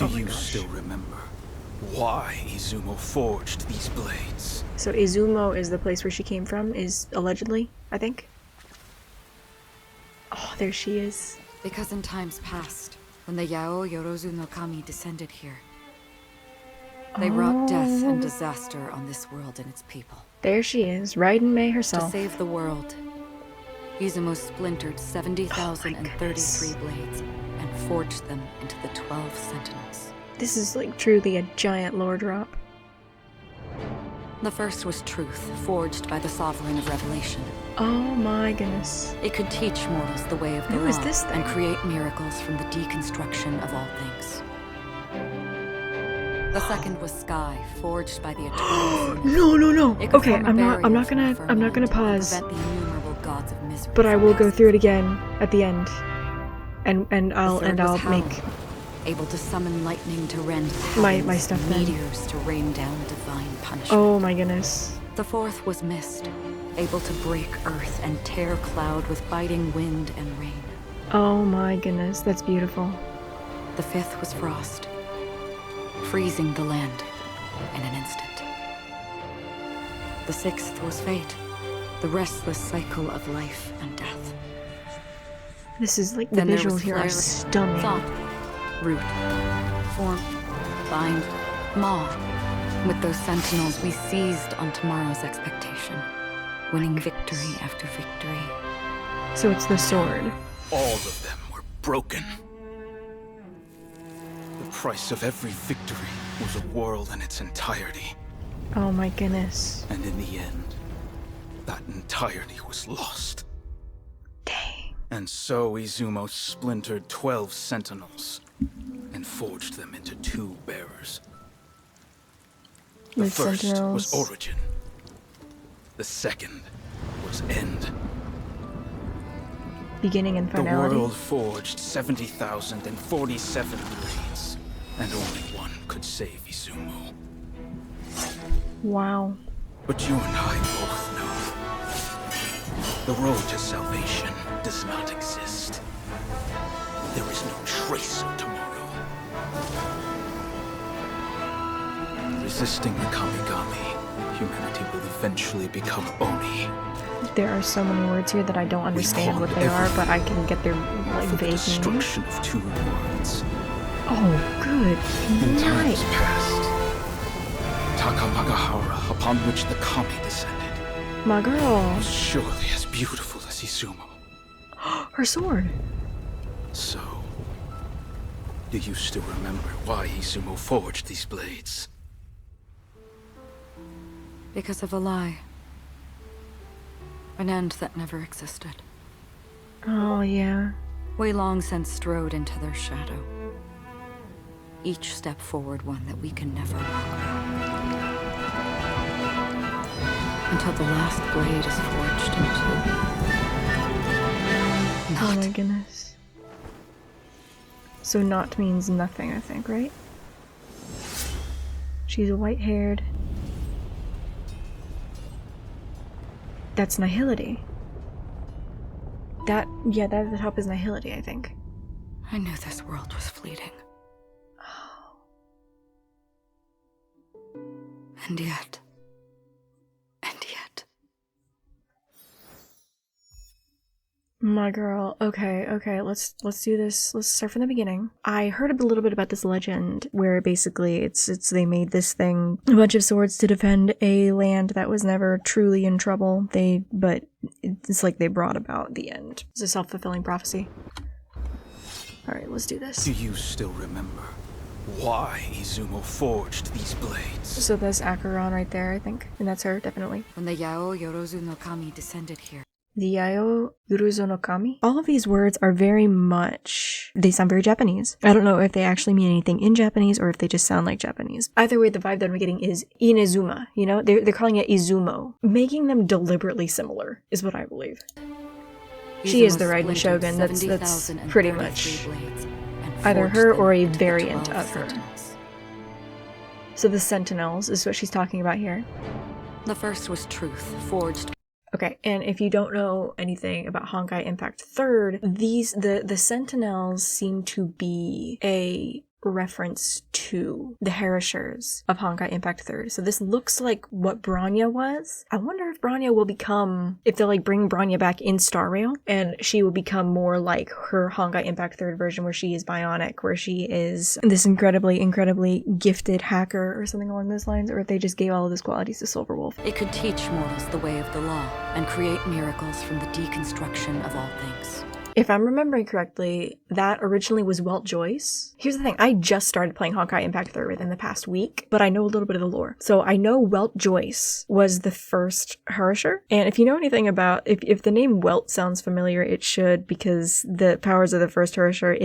Do you still remember why Izumo forged these blades? So Izumo is the place where she came from, is allegedly, I think. Oh, there she is. Because in times past, when the Yao Yorozu no Kami descended here, they wrought death and disaster on this world and its people. There she is, Raiden Mei herself. To save the world, Izumo splintered 70,033 blades and forged them into the 12 Sentinels. This is like truly a giant lore drop. The first was truth, forged by the Sovereign of Revelation. Oh my goodness. It could teach mortals the way of the Who law is this thing? and create miracles from the deconstruction of all things. The second was sky, forged by the eternal. No. It could Okay, form a I'm not barrier gonna from the firmament pause. and prevent the innumerable gods of misery But I from will go passing. through it again at the end. And The third was I'll hell, make able to summon lightning to rend the my heavens, stuff and then. meteors to rain down divine punishment. Oh my goodness. The fourth was mist, able to break earth and tear cloud with biting wind and rain. Oh my goodness, that's beautiful. The fifth was frost, freezing the land in an instant. The sixth was fate, the restless cycle of life and death. This is like, the Then there visuals was here are flare, stunning. thought, root, form, bind, maw. With those sentinels, we seized on tomorrow's expectation, winning victory after victory. So it's the sword. All of them were broken. The price of every victory was a world in its entirety. Oh my goodness. And in the end, that entirety was lost. Dang. And so Izumo splintered 12 sentinels and forged them into 2 bearers. The The first sentinels. was origin. The second was end. Beginning and The finality. world forged 70,047 blades, and only one could save Izumo. Wow. But you and I both know the road to salvation does not exist. There is no trace of tomorrow. Resisting the Kamigami, humanity will eventually become Oni. There are so many words here that I don't understand what they are, but I can get their like For the vague meaning. destruction of 2 worlds. Oh, good In night. times past, Takamagahara, upon which the Kami descended, My girl. was surely as beautiful as Izumo. Her sword. So, do you still remember why Izumo forged these blades? Because of a lie. An end that never existed. Oh, yeah. We long since strode into their shadow. Each step forward one that we can never walk back. Until the last blade is forged into... Oh Not. my goodness. So not means nothing, I think, right? She's a white-haired. That's Nihility. That at the top is Nihility, I think. I knew this world was fleeting. And yet... My girl. Okay, let's do this. Let's start from the beginning. I heard a little bit about this legend where basically it's they made this thing, a bunch of swords to defend a land that was never truly in trouble. But it's like they brought about the end. It's a self-fulfilling prophecy. Alright, let's do this. Do you still remember why Izumo forged these blades? So that's Acheron right there, I think. And that's her, definitely. When the Yao Yorozu no Kami descended here, The Yayo Yuruzo no Kami. All of these words are very much, they sound very Japanese. I don't know if they actually mean anything in Japanese or if they just sound like Japanese. Either way, the vibe that I'm getting is Inezuma, you know? They're calling it Izumo. Making them deliberately similar is what I believe. She is the Raiden Shogun. That's pretty much either her or a variant of her. So the Sentinels is what she's talking about here. The first was truth, forged. Okay, and if you don't know anything about Honkai Impact 3rd, the Sentinels seem to be a reference to the Herishers of Honkai Impact 3rd. So this looks like what Bronya was. I wonder if Bronya will become, if they'll like bring Bronya back in Star Rail and she will become more like her Honkai Impact 3rd version where she is bionic, where she is this incredibly gifted hacker or something along those lines, or if they just gave all of those qualities to Silverwolf. It could teach mortals the way of the law and create miracles from the deconstruction of all things. If I'm remembering correctly, that originally was Welt Joyce. Here's the thing, I just started playing Honkai Impact 3rd within the past week, but I know a little bit of the lore. So I know Welt Joyce was the first Harisher, and if you know anything about, if the name Welt sounds familiar, it should, because the powers of the first Harisher,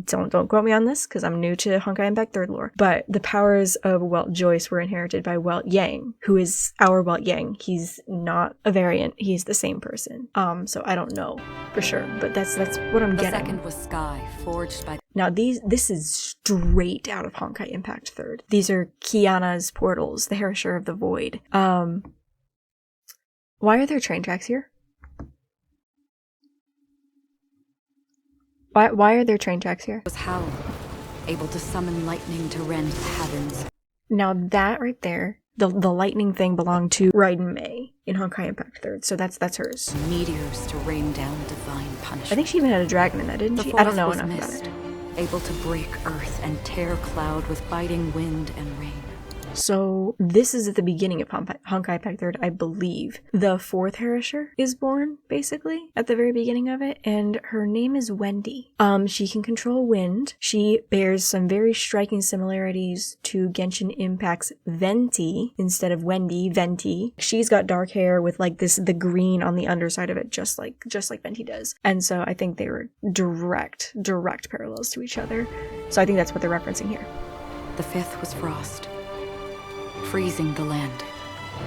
don't quote me on this, because I'm new to Honkai Impact 3rd lore, but the powers of Welt Joyce were inherited by Welt Yang, who is our Welt Yang. He's not a variant, he's the same person. So I don't know for sure, but that's what I'm The getting. second was Sky, forged by... Now this is straight out of Honkai Impact 3rd. These are Kiana's portals, the Herisher of the Void. Why are there train tracks here? Why are there train tracks here? was Howl, able to summon lightning to rend the heavens. Now that right there, the lightning thing belonged to Raiden Mei in Honkai Impact 3rd, so that's hers. Meteors to rain down divine punishment. I think she even had a dragon in that, didn't The she? I don't fourth know was enough mist, about it. able to break earth and tear cloud with biting wind and rain. So this is at the beginning of Honkai Impact 3rd, I believe. The fourth Herisher is born, basically, at the very beginning of it, and her name is Wendy. She can control wind. She bears some very striking similarities to Genshin Impact's Venti instead of Wendy, Venti. She's got dark hair with like the green on the underside of it, just like Venti does. And so I think they were direct parallels to each other. So I think that's what they're referencing here. The fifth was Frost, freezing the land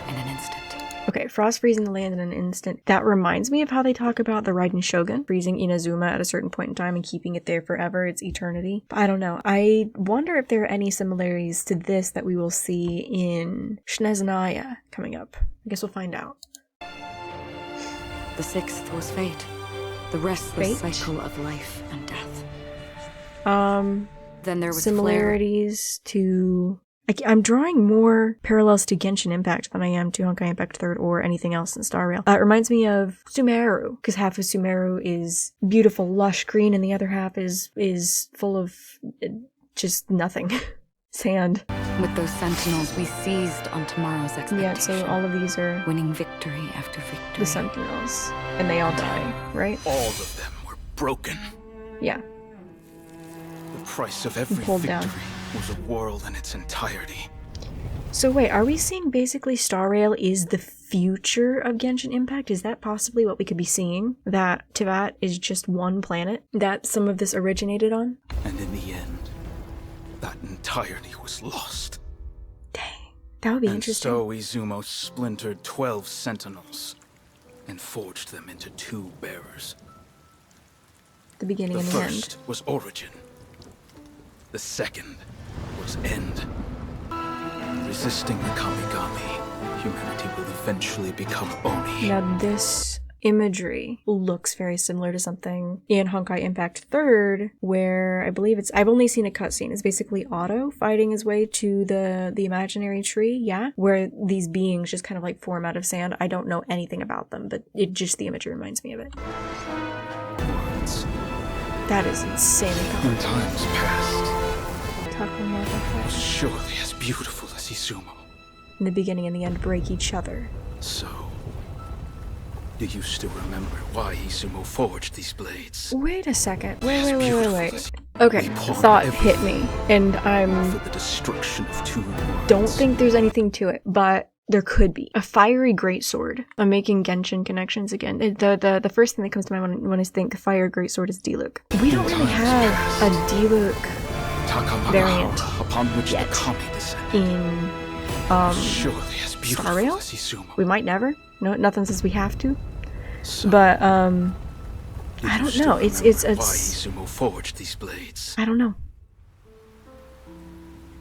in an instant. Okay, Frost freezing the land in an instant. That reminds me of how they talk about the Raiden Shogun freezing Inazuma at a certain point in time and keeping it there forever. It's eternity. But I don't know. I wonder if there are any similarities to this that we will see in Snezhnaya coming up. I guess we'll find out. The sixth was Fate, the restless Fate? cycle of life and death. Then there was Similarities to... I'm drawing more parallels to Genshin Impact than I am to Honkai Impact 3rd or anything else in Star Rail. It reminds me of Sumeru, because half of Sumeru is beautiful, lush green, and the other half is full of just nothing. Sand. With those sentinels, we seized on tomorrow's expectation. Yeah, so all of these are winning victory after victory. the Sentinels. And they all die, right? All of them were broken. Yeah. The price of every Pulled victory down. was a world in its entirety. So wait, are we seeing basically Star Rail is the future of Genshin Impact? Is that possibly what we could be seeing? That Tivat is just one planet that some of this originated on? And in the end, that entirety was lost. Dang, that would be And interesting. so Izumo splintered 12 sentinels and forged them into two bearers. The beginning The and the end. first was origin. The second was end. Resisting the Kamigami, humanity will eventually become Oni. Now this imagery looks very similar to something in Honkai Impact 3rd, where I believe I've only seen a cutscene. It's basically Otto fighting his way to the imaginary tree, yeah? Where these beings just kind of like form out of sand. I don't know anything about them, but the imagery reminds me of it. Words. That is insanely In complicated. times past, Talk more about that. was surely as beautiful as Izumo. In the beginning and the end break each other. So, do you still remember why Izumo forged these blades? Wait a second. As beautiful Wait. as Okay, we pawned thought hit everything me, and I'm for the destruction of two worlds. don't think there's anything to it, but there could be. A fiery greatsword. I'm making Genshin connections again. The first thing that comes to my mind when I think fire greatsword is Diluc. We don't really have a Diluc variant Takamagahara, upon which yet the Kami descended. in Surely as beautiful Star Rail? as Izumo. We might never. No, nothing says we have to. So, But do I you don't still know. It's remember why Izumo forged these blades. I don't know.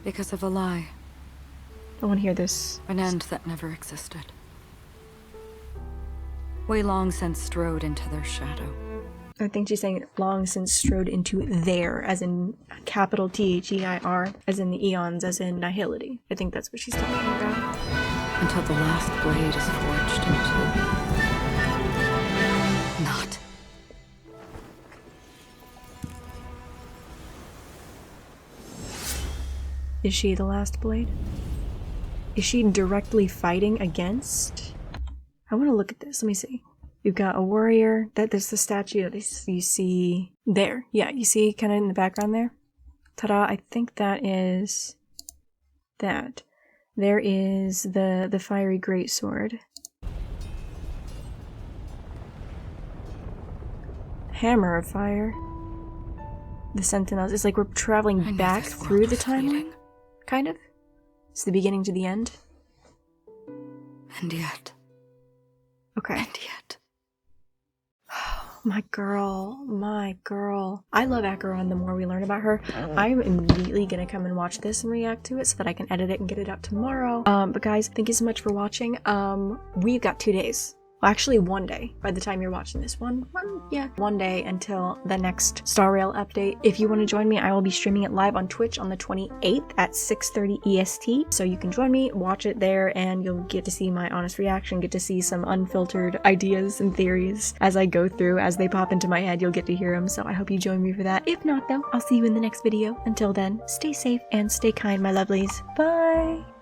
Because of a lie, I want to hear this. an end that never existed. We long since strode into their shadow. I think she's saying long since strode into there, as in capital THEIR, as in the eons, as in nihility. I think that's what she's talking about. Until the last blade is forged into... Not. Is she the last blade? Is she directly fighting against? I want to look at this. Let me see. You've got a warrior. There's the statue that you see there. Yeah, you see kind of in the background there? Ta-da, I think that is that. There is the fiery greatsword. Hammer of fire. The sentinels. It's like we're traveling back through the timeline. Kind of. It's the beginning to the end. And yet. Okay. And yet. My girl, my girl. I love Acheron the more we learn about her. I'm immediately gonna come and watch this and react to it so that I can edit it and get it out tomorrow. But guys, thank you so much for watching. We've got 2 days. Well, actually 1 day by the time you're watching this. One day until the next Star Rail update. If you want to join me, I will be streaming it live on Twitch on the 28th at 6:30 EST. So you can join me, watch it there, and you'll get to see my honest reaction, get to see some unfiltered ideas and theories as I go through. As they pop into my head, you'll get to hear them. So I hope you join me for that. If not though, I'll see you in the next video. Until then, stay safe and stay kind, my lovelies. Bye!